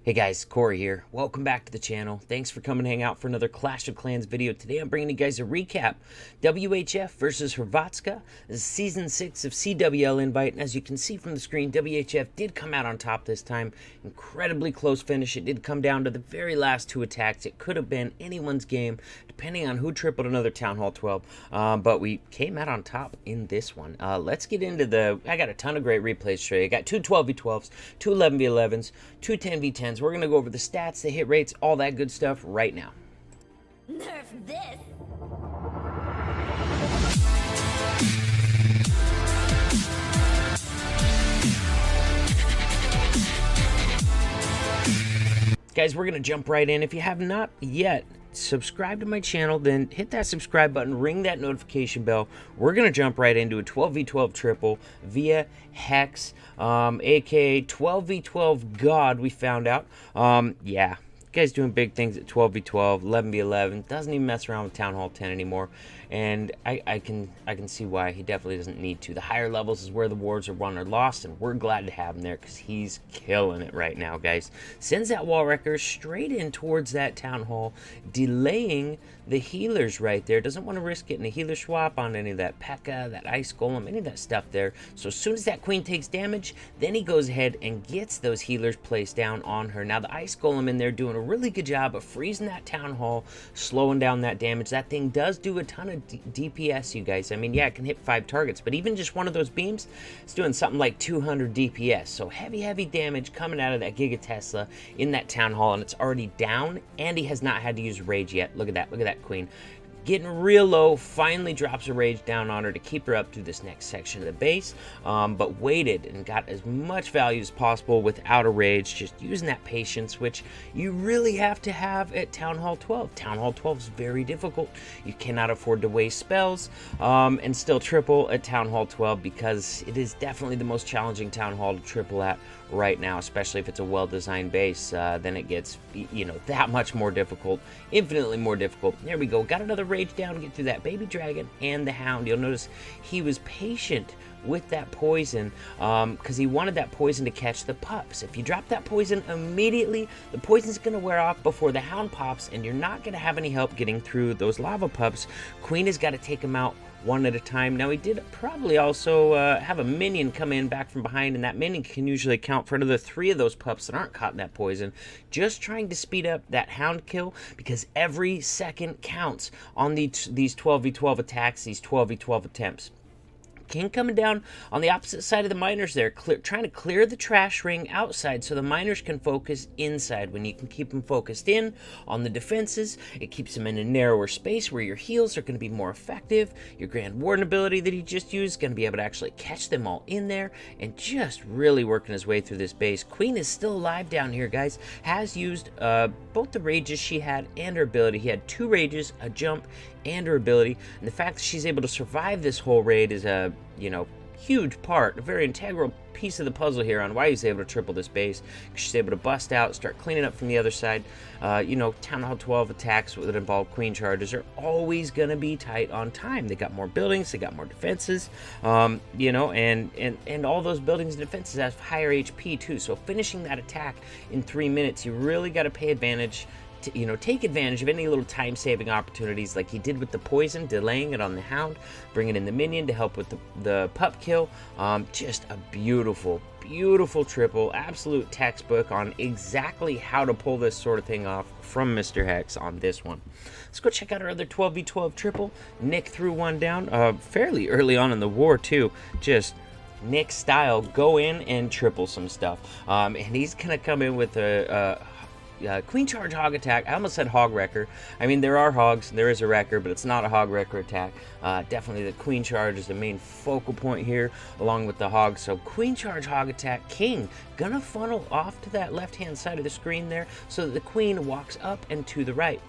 Hey guys, Cory here. Welcome back to the channel. Thanks for coming to hang out for another Clash of Clans video. Today I'm bringing you guys a recap. WHF versus HRVATSKA. This is Season 6 of CWL Invite, and as you can see from the screen, WHF did come out on top this time. Incredibly close finish. It did come down to the very last two attacks. It could have been anyone's game, depending on who tripled another Town Hall 12. But we came out on top in this one. Let's get into the... I got a ton of great replays to show you. I got two 12v12s, two 11v11s, two 10v10s. We're going to go over the stats, the hit rates, all that good stuff right now. Nerf this! Guys, we're going to jump right in. If you have not yet subscribed to my channel, then hit that subscribe button, ring that notification bell. We're going to jump right into a 12v12 triple via Hex, aka 12v12 God, we found out. Yeah, guy's doing big things at 12v12, 11v11, doesn't even mess around with Town Hall 10 anymore, and I can see why. He definitely doesn't need to. The higher levels is where the wars are won or lost, and we're glad to have him there because he's killing it right now, guys. Sends that wall wrecker straight in towards that Town Hall, delaying the healers right there. Doesn't want to risk getting a healer swap on any of that P.E.K.K.A., that Ice Golem, any of that stuff there. So as soon as that queen takes damage, then he goes ahead and gets those healers placed down on her. Now the Ice Golem in there doing a really good job of freezing that Town Hall, slowing down that damage. That thing does do a ton of DPS, you guys. I mean, yeah, it can hit 5 targets, but even just one of those beams, it's doing something like 200 DPS. So heavy damage coming out of that Giga Tesla in that Town Hall, and it's already down, and he has not had to use rage yet. Look at that queen. Getting real low, finally drops a rage down on her to keep her up through this next section of the base, but waited and got as much value as possible without a rage, just using that patience, which you really have to have at Town Hall 12. Town Hall 12 is very difficult. You cannot afford to waste spells and still triple at Town Hall 12 because it is definitely the most challenging Town Hall to triple at right now, especially if it's a well-designed base. Then it gets, you know, that much more difficult, infinitely more difficult. There we go. Got another rage down to get through that baby dragon and the hound. You'll notice he was patient with that poison because he wanted that poison to catch the pups. If you drop that poison immediately, the poison's going to wear off before the hound pops, and you're not going to have any help getting through those lava pups. Queen has got to take him out one at a time. Now he did probably also have a minion come in back from behind, and that minion can usually account for another 3 of those pups that aren't caught in that poison. Just trying to speed up that hound kill because every second counts on these 12v12 attacks, these 12v12 attempts. King coming down on the opposite side of the miners there, trying to clear the trash ring outside so the miners can focus inside. When you can keep them focused in on the defenses, it keeps them in a narrower space where your heals are going to be more effective. Your Grand Warden ability that he just used is going to be able to actually catch them all in there and just really working his way through this base. Queen is still alive down here, guys. Has used both the rages she had and her ability. He had 2 rages, a jump, and her ability, and the fact that she's able to survive this whole raid is a, you know, huge part, a very integral piece of the puzzle here on why he's able to triple this base. She's able to bust out, start cleaning up from the other side. You know, Town Hall 12 attacks that involve queen charges are always going to be tight on time. They got more buildings, they got more defenses, you know, and all those buildings and defenses have higher HP too. So finishing that attack in 3 minutes, you really got to pay advantage. You know, take advantage of any little time-saving opportunities like he did with the poison, delaying it on the hound, bringing in the minion to help with the pup kill. Just a beautiful triple, absolute textbook on exactly how to pull this sort of thing off from Mr. Hex on this one. Let's go check out our other 12v12 triple. Nick threw one down fairly early on in the war too. Just Nick style, go in and triple some stuff. And he's gonna come in with a Queen Charge Hog attack. I almost said Hog Wrecker. I mean, there are hogs, there is a wrecker, but it's not a Hog Wrecker attack. Definitely the Queen Charge is the main focal point here, along with the Hog. So Queen Charge Hog attack. King gonna funnel off to that left-hand side of the screen there so that the Queen walks up and to the right.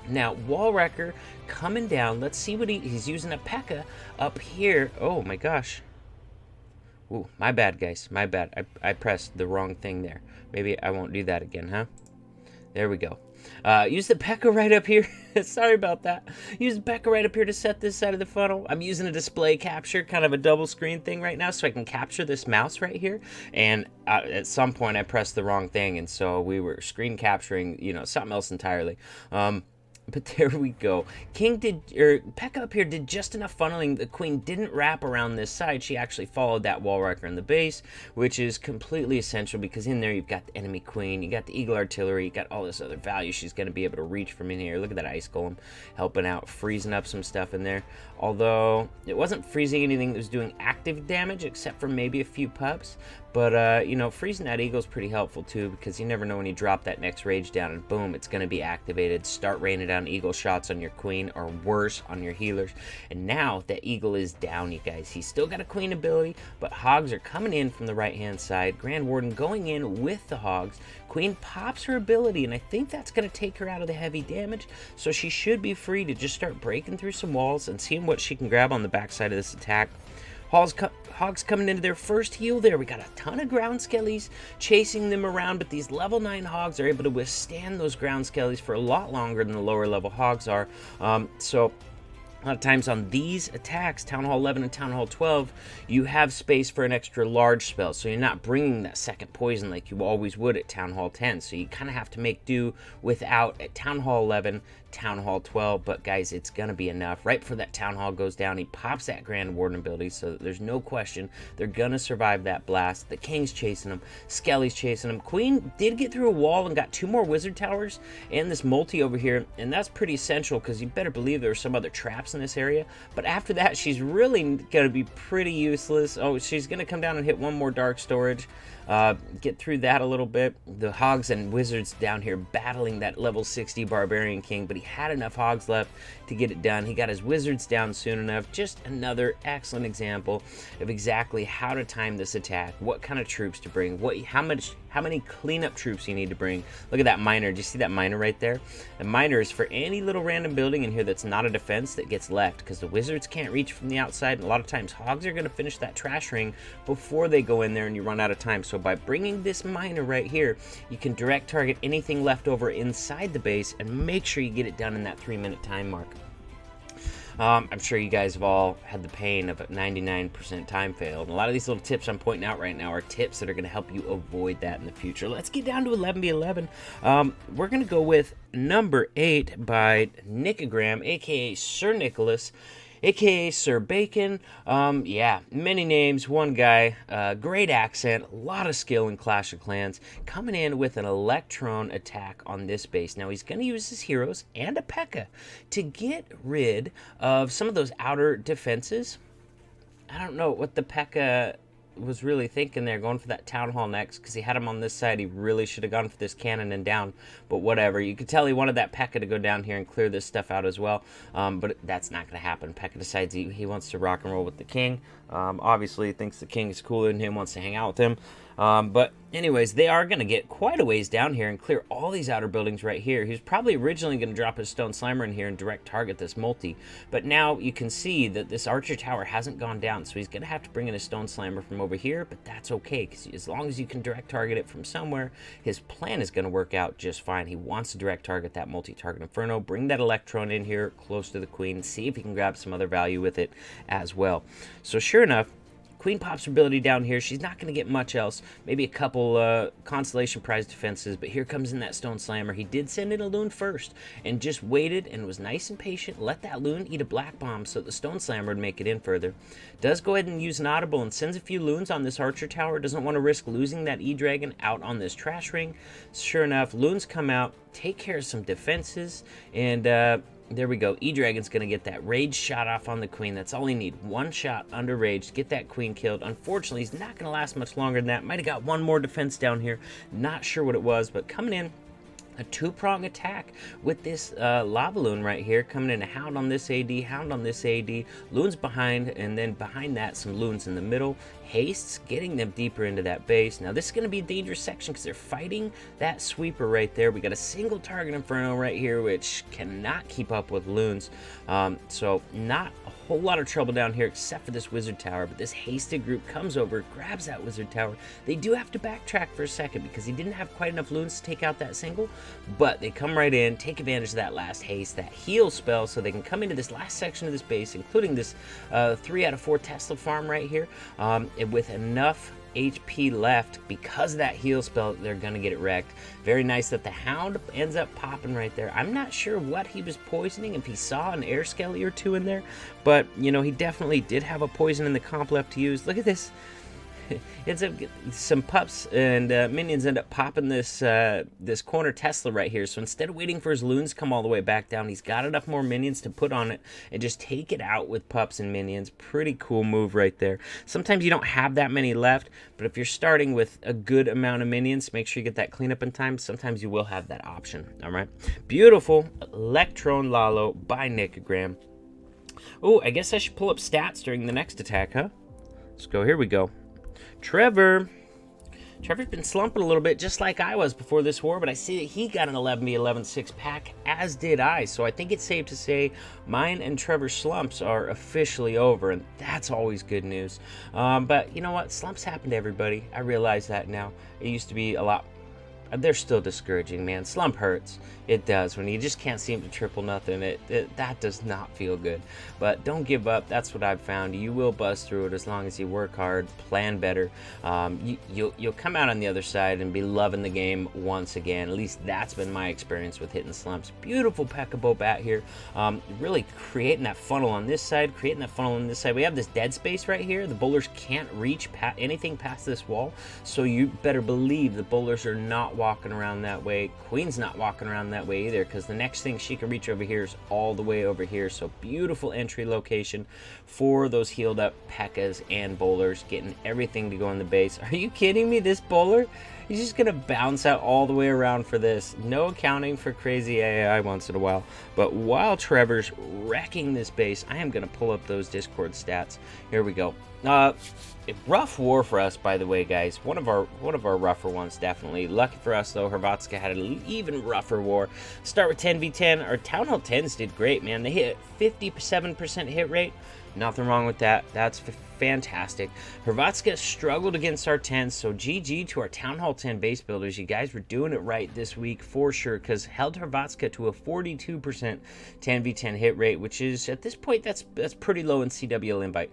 Now, Wall Wrecker coming down. Let's see what he's using a P.E.K.K.A. up here. Oh my gosh. Ooh, my bad, guys. My bad. I pressed the wrong thing there. Maybe I won't do that again, huh? There we go. Use the Pekka right up here. Sorry about that. Use the Pekka right up here to set this side of the funnel. I'm using a display capture, kind of a double screen thing right now, so I can capture this mouse right here. And at some point, I pressed the wrong thing, and so we were screen capturing, you know, something else entirely. But there we go. Pekka up here did just enough funneling. The queen didn't wrap around this side. She actually followed that wall wrecker in the base, which is completely essential because in there you've got the enemy queen, you got the eagle artillery, you got all this other value she's going to be able to reach from in here. Look at that ice golem helping out, freezing up some stuff in there. Although it wasn't freezing anything that was doing active damage except for maybe a few pups. But, you know, freezing that eagle is pretty helpful, too, because you never know when you drop that next rage down, and boom, it's going to be activated. Start raining down eagle shots on your queen, or worse, on your healers. And now that eagle is down, you guys. He's still got a queen ability, but hogs are coming in from the right-hand side. Grand Warden going in with the hogs. Queen pops her ability, and I think that's going to take her out of the heavy damage, so she should be free to just start breaking through some walls and seeing what she can grab on the backside of this attack. Hogs coming into their first heal there. We got a ton of ground skellies chasing them around, but these level 9 hogs are able to withstand those ground skellies for a lot longer than the lower level hogs are. So a lot of times on these attacks, Town Hall 11 and Town Hall 12, you have space for an extra large spell, so you're not bringing that second poison like you always would at Town Hall 10, so you kind of have to make do without at Town Hall 11, Town Hall 12, but guys, it's going to be enough. Right before that Town Hall goes down, he pops that Grand Warden ability, so there's no question they're going to survive that blast. The King's chasing him, Skelly's chasing him. Queen did get through a wall and got 2 more Wizard Towers and this multi over here, and that's pretty essential because you better believe there are some other traps in this area. But after that, she's really going to be pretty useless. Oh, she's going to come down and hit 1 more Dark Storage. Get through that a little bit. The hogs and wizards down here battling that level 60 Barbarian King, but he had enough hogs left to get it done. He got his wizards down soon enough. Just another excellent example of exactly how to time this attack, what kind of troops to bring, how many cleanup troops you need to bring. Look at that miner. Do you see that miner right there? The miner is for any little random building in here that's not a defense that gets left, because the wizards can't reach from the outside, and a lot of times hogs are going to finish that trash ring before they go in there and you run out of time. So by bringing this miner right here, you can direct target anything left over inside the base and make sure you get it done in that 3-minute time mark. I'm sure you guys have all had the pain of a 99% time fail. And a lot of these little tips I'm pointing out right now are tips that are going to help you avoid that in the future. Let's get down to 11v11. We're going to go with number 8 by Nicogram, aka Sir Nicholas, aka Sir Bacon. Yeah, many names, one guy, great accent, a lot of skill in Clash of Clans, coming in with an Electron attack on this base. Now he's going to use his heroes and a Pekka to get rid of some of those outer defenses. I don't know what the Pekka was really thinking there, going for that Town Hall next, because he had him on this side. He really should have gone for this cannon and down, but whatever. You could tell he wanted that Pekka to go down here and clear this stuff out as well, but that's not going to happen. Pekka decides he wants to rock and roll with the King. Obviously he thinks the King is cooler than him, wants to hang out with him. But anyways, they are going to get quite a ways down here and clear all these outer buildings right here. He was probably originally going to drop his Stone Slimer in here and direct target this multi, but now you can see that this Archer Tower hasn't gone down, so he's going to have to bring in a Stone Slimer from over here, but that's okay, because as long as you can direct target it from somewhere, his plan is going to work out just fine. He wants to direct target that multi-target Inferno, bring that Electron in here close to the Queen, see if he can grab some other value with it as well. So sure enough, Queen pops her ability down here. She's not going to get much else. Maybe a couple Constellation Prize defenses, but here comes in that Stone Slammer. He did send in a Loon first and just waited and was nice and patient. Let that Loon eat a Black Bomb so the Stone Slammer would make it in further. Does go ahead and use an Audible and sends a few Loons on this Archer Tower. Doesn't want to risk losing that E-Dragon out on this Trash Ring. Sure enough, Loons come out, take care of some defenses, and there we go. E-Dragon's going to get that Rage shot off on the Queen. That's all he need. 1 shot under Rage to get that Queen killed. Unfortunately, he's not going to last much longer than that. Might have got 1 more defense down here. Not sure what it was, but coming in, a 2-prong attack with this Lava Loon right here, coming in a Hound on this AD, Hound on this AD, Loons behind, and then behind that some Loons in the middle. Hastes, getting them deeper into that base. Now this is going to be a dangerous section because they're fighting that sweeper right there. We got a single target Inferno right here, which cannot keep up with Loons. So not a whole lot of trouble down here except for this Wizard Tower, but this hasted group comes over, grabs that Wizard Tower. They do have to backtrack for a second because he didn't have quite enough Loons to take out that single, but they come right in, take advantage of that last haste, that heal spell, so they can come into this last section of this base, including this 3 out of 4 Tesla farm right here, with enough HP left because of that heal spell. They're gonna get it wrecked. Very nice that the Hound ends up popping right there. I'm not sure what he was poisoning, if he saw an air skelly or two in there, but you know, he definitely did have a poison in the comp left to use. Look at this. Ends up some pups and minions end up popping this this corner Tesla right here. So instead of waiting for his loons to come all the way back down, he's got enough more minions to put on it and just take it out with pups and minions. Pretty cool move right there. Sometimes you don't have that many left, but if you're starting with a good amount of minions, make sure you get that cleanup in time. Sometimes you will have that option. All right, beautiful Electron Lalo by Nicogram. Oh, I guess I should pull up stats during the next attack, huh? Let's go. Here we go. Trevor's been slumping a little bit, just like I was before this war, but I see that he got an 11v11 6-pack, as did I, so I think it's safe to say mine and Trevor's slumps are officially over, and that's always good news. But you know what? Slumps happen to everybody. I realize that now. It used to be a lot. They're still discouraging, man. Slump hurts. It does. When you just can't seem to triple nothing, that does not feel good. But don't give up. That's what I've found. You will buzz through it as long as you work hard, plan better. You'll come out on the other side and be loving the game once again. At least that's been my experience with hitting slumps. Beautiful Peckabo bat here. Really creating that funnel on this side, creating that funnel on this side. We have this dead space right here. The bowlers can't reach anything past this wall, so you better believe the bowlers are not walking around that way. Queen's not walking around that way either, because the next thing she can reach over here is all the way over here. So beautiful entry location for those healed up pekkas and bowlers, getting everything to go in the base. Are you kidding me? This bowler, he's just gonna bounce out all the way around for this. No accounting for crazy AI once in a while. But while Trevor's wrecking this base, I am gonna pull up those Discord stats. Here we go. Rough war for us, by the way, guys. One of our rougher ones, definitely. Lucky for us, though, HRVATSKA had an even rougher war. Start with 10v10. Our Town Hall 10s did great, man. They hit 57% hit rate. Nothing wrong with that. That's fantastic. HRVATSKA struggled against our 10s, so GG to our Town Hall 10 base builders. You guys were doing it right this week for sure, because held HRVATSKA to a 42% 10v10 hit rate, which is, at this point, that's pretty low in CWL invite.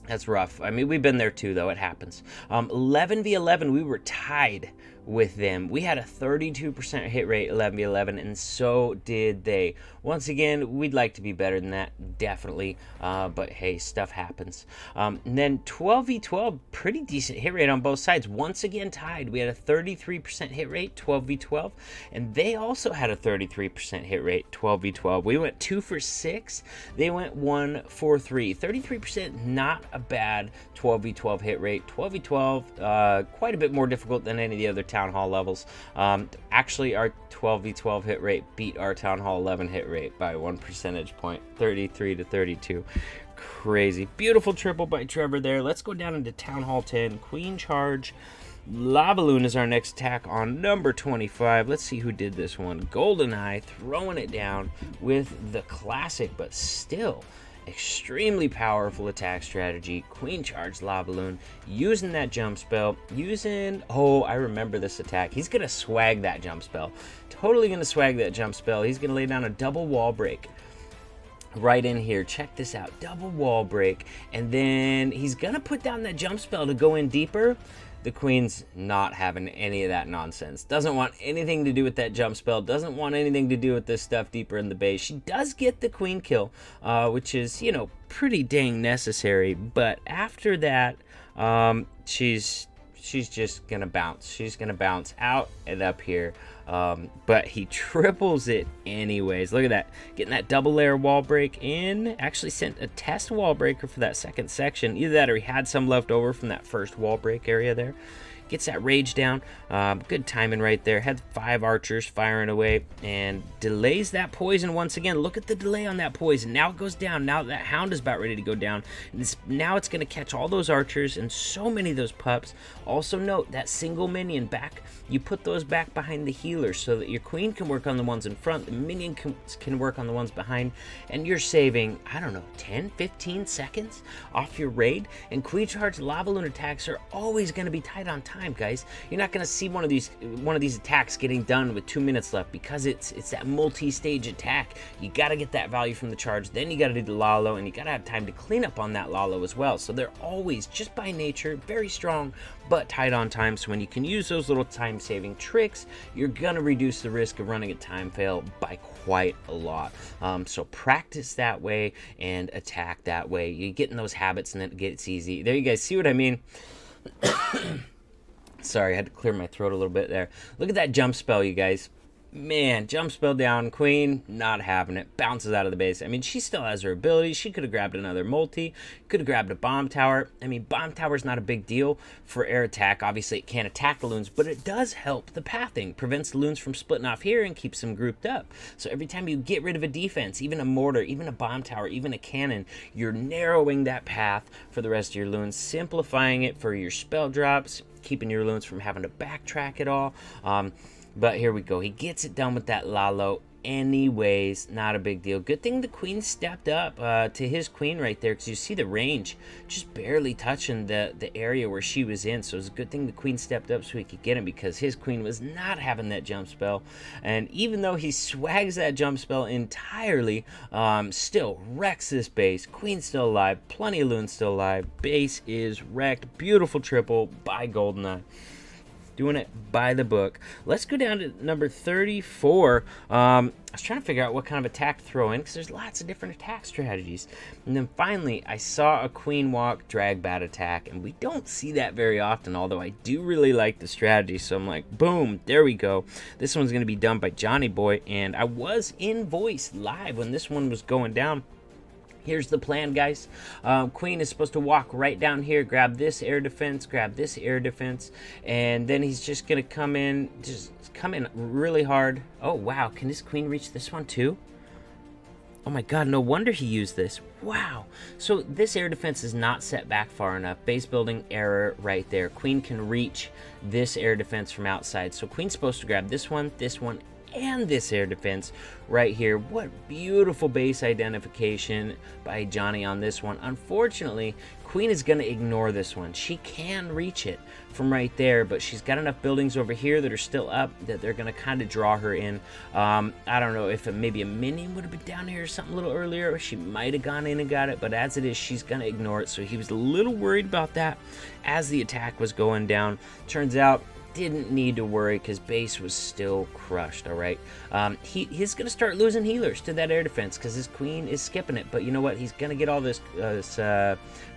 That's rough. I mean, we've been there too, though. It happens. 11v11, we were tied with them. We had a 32% hit rate, 11v11, and so did they. Once again, we'd like to be better than that, definitely. But hey, stuff happens. And then 12v12, pretty decent hit rate on both sides. Once again, tied. We had a 33% hit rate, 12v12, and they also had a 33% hit rate, 12v12. We went 2 for 6. They went 1 for 3. 33%, not a bad 12v12 hit rate. 12v12, quite a bit more difficult than any of the other Town Hall levels. Actually, our 12v12 hit rate beat our Town Hall 11 hit rate by 1 percentage point, 33 to 32. Crazy. Beautiful triple by Trevor there. Let's go down into Town Hall 10. Queen charge. Lavaloon is our next attack on number 25. Let's see who did this one. GoldenEye throwing it down with the classic, but still extremely powerful attack strategy. Queen charge Lavaloon, using that jump spell, oh, I remember this attack. He's gonna swag that jump spell. Totally gonna swag that jump spell. He's gonna lay down a double wall break right in here. Check this out. Double wall break, and then he's gonna put down that jump spell to go in deeper. The Queen's not having any of that nonsense. Doesn't want anything to do with that jump spell. Doesn't want anything to do with this stuff deeper in the base. She does get the Queen kill, which is, you know, pretty dang necessary. But after that, she's just gonna bounce. She's gonna bounce out and up here. But he triples it anyways. Look at that. Getting that double layer wall break in. Actually sent a test wall breaker for that second section. Either that or he had some left over from that first wall break area there. Gets that rage down. Good timing right there. Had 5 archers firing away and delays that poison once again. Look at the delay on that poison. Now it goes down. Now that hound is about ready to go down. Now it's going to catch all those archers and so many of those pups. Also note that single minion back. You put those back behind the healers so that your queen can work on the ones in front. The minion can work on the ones behind. And you're saving, I don't know, 10, 15 seconds off your raid. And queen charge Lavaloon attacks are always going to be tight on time. time, guys. You're not going to see one of these attacks getting done with 2 minutes left because it's that multi-stage attack. You got to get that value from the charge, then you got to do the lalo, and you got to have time to clean up on that lalo as well. So they're always, just by nature, very strong, but tight on time. So when you can use those little time-saving tricks, you're going to reduce the risk of running a time fail by quite a lot. So practice that way and attack that way. You get in those habits and then it gets easy. There you guys see what I mean? Sorry, I had to clear my throat a little bit there. Look at that jump spell, you guys. Man, jump spell down, queen, not having it. Bounces out of the base. I mean, she still has her ability. She could have grabbed another multi. Could have grabbed a bomb tower. I mean, bomb tower's not a big deal for air attack. Obviously, it can't attack the loons, but it does help the pathing. Prevents the loons from splitting off here and keeps them grouped up. So every time you get rid of a defense, even a mortar, even a bomb tower, even a cannon, you're narrowing that path for the rest of your loons, simplifying it for your spell drops, keeping your loons from having to backtrack at all. But here we go. He gets it done with that lalo anyways. Not a big deal. Good thing the queen stepped up to his queen right there, because you see the range just barely touching the area where she was in. So it's a good thing the queen stepped up so he could get him, because his queen was not having that jump spell. And even though he swags that jump spell entirely, still wrecks this base. Queen's still alive. Plenty of loons still alive. Base is wrecked. Beautiful triple by Goldeneye. Doing it by the book. Let's go down to number 34. I was trying to figure out what kind of attack to throw in, because there's lots of different attack strategies. And then finally, I saw a queen walk drag bat attack, and we don't see that very often, although I do really like the strategy. So I'm like, boom, there we go. This one's going to be done by Johnny Boy, and I was in voice live when this one was going down. Here's the plan, guys. Queen is supposed to walk right down here, grab this air defense, grab this air defense, and then he's just going to come in really hard. Oh, wow. Can this queen reach this one too? Oh my god, no wonder he used this. Wow. So this air defense is not set back far enough. Base building error right there. Queen can reach this air defense from outside. So Queen's supposed to grab this one, and this air defense right here. What beautiful base identification by Johnny on this one. Unfortunately, Queen is going to ignore this one. She can reach it from right there, but she's got enough buildings over here that are still up that they're going to kind of draw her in. I don't know if maybe a minion would have been down here or something a little earlier, or she might have gone in and got it, but as it is, she's going to ignore it. So he was a little worried about that as the attack was going down. Turns out, didn't need to worry, because base was still crushed. All right, he's gonna start losing healers to that air defense because his queen is skipping it. But you know what, he's gonna get all this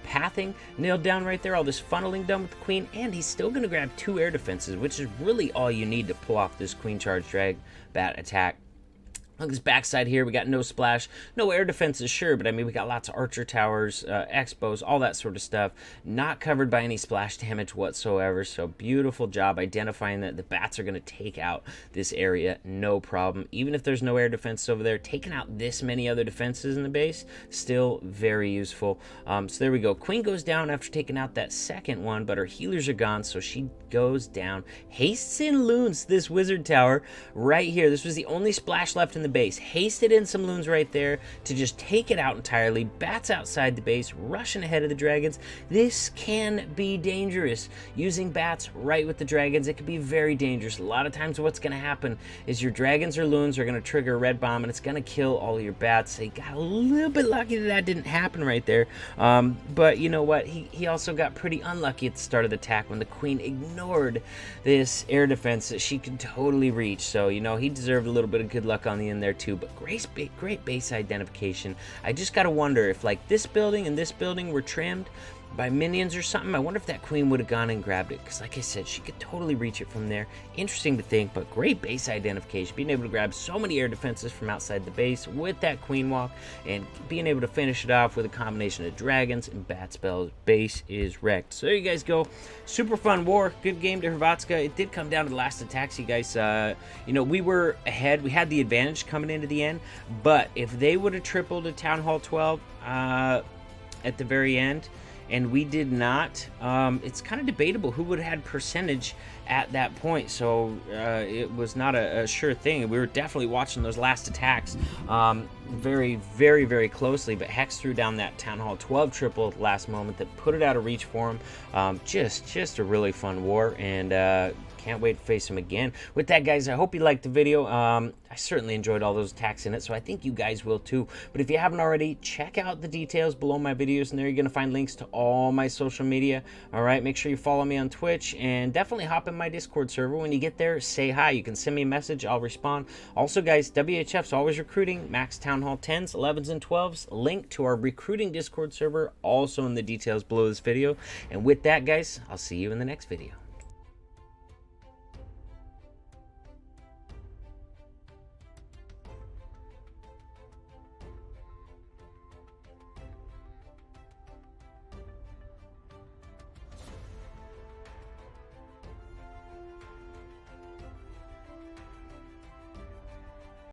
pathing nailed down right there, all this funneling done with the queen, and he's still gonna grab 2 air defenses, which is really all you need to pull off this queen charge drag bat attack. On this backside here, we got no splash, no air defenses, sure, but I mean, we got lots of archer towers, expos, all that sort of stuff, not covered by any splash damage whatsoever. So beautiful job identifying that the bats are going to take out this area, no problem. Even if there's no air defense over there, taking out this many other defenses in the base, still very useful. So there we go. Queen goes down after taking out that second one, but her healers are gone, so she goes down. Hastes in loons this wizard tower right here. This was the only splash left in the base. Hasted in some loons right there to just take it out entirely. Bats outside the base, rushing ahead of the dragons. This can be dangerous. Using bats right with the dragons, it can be very dangerous. A lot of times what's going to happen is your dragons or loons are going to trigger a red bomb, and it's going to kill all of your bats. So you got a little bit lucky that didn't happen right there. But you know what? He also got pretty unlucky at the start of the attack when the queen ignored this air defense that she could totally reach. So, you know, he deserved a little bit of good luck on the end there too. But great base identification. I just got to wonder if like this building and this building were trimmed by minions or something. I wonder if that queen would have gone and grabbed it, because like I said, she could totally reach it from there. Interesting to think, but great base identification, being able to grab so many air defenses from outside the base with that queen walk, and being able to finish it off with a combination of dragons and bat spells. Base is wrecked. So there you guys go. Super fun war. Good game to HRVATSKA. It did come down to the last attacks, you guys. You know, we were ahead. We had the advantage coming into the end, but if they would have tripled to Town Hall 12 at the very end, and we did not. It's kind of debatable who would have had percentage at that point, so it was not a sure thing. We were definitely watching those last attacks very, very, very closely, but Hex threw down that Town Hall 12 triple at the last moment that put it out of reach for him. Just a really fun war, and can't wait to face him again. With that, guys, I hope you liked the video. I certainly enjoyed all those attacks in it, so I think you guys will too. But if you haven't already, check out the details below my videos, and there you're going to find links to all my social media. All right, make sure you follow me on Twitch, and definitely hop in my Discord server. When you get there, say hi. You can send me a message. I'll respond. Also, guys, WHF's always recruiting. Max Town Hall 10s, 11s, and 12s. Link to our recruiting Discord server also in the details below this video. And with that, guys, I'll see you in the next video.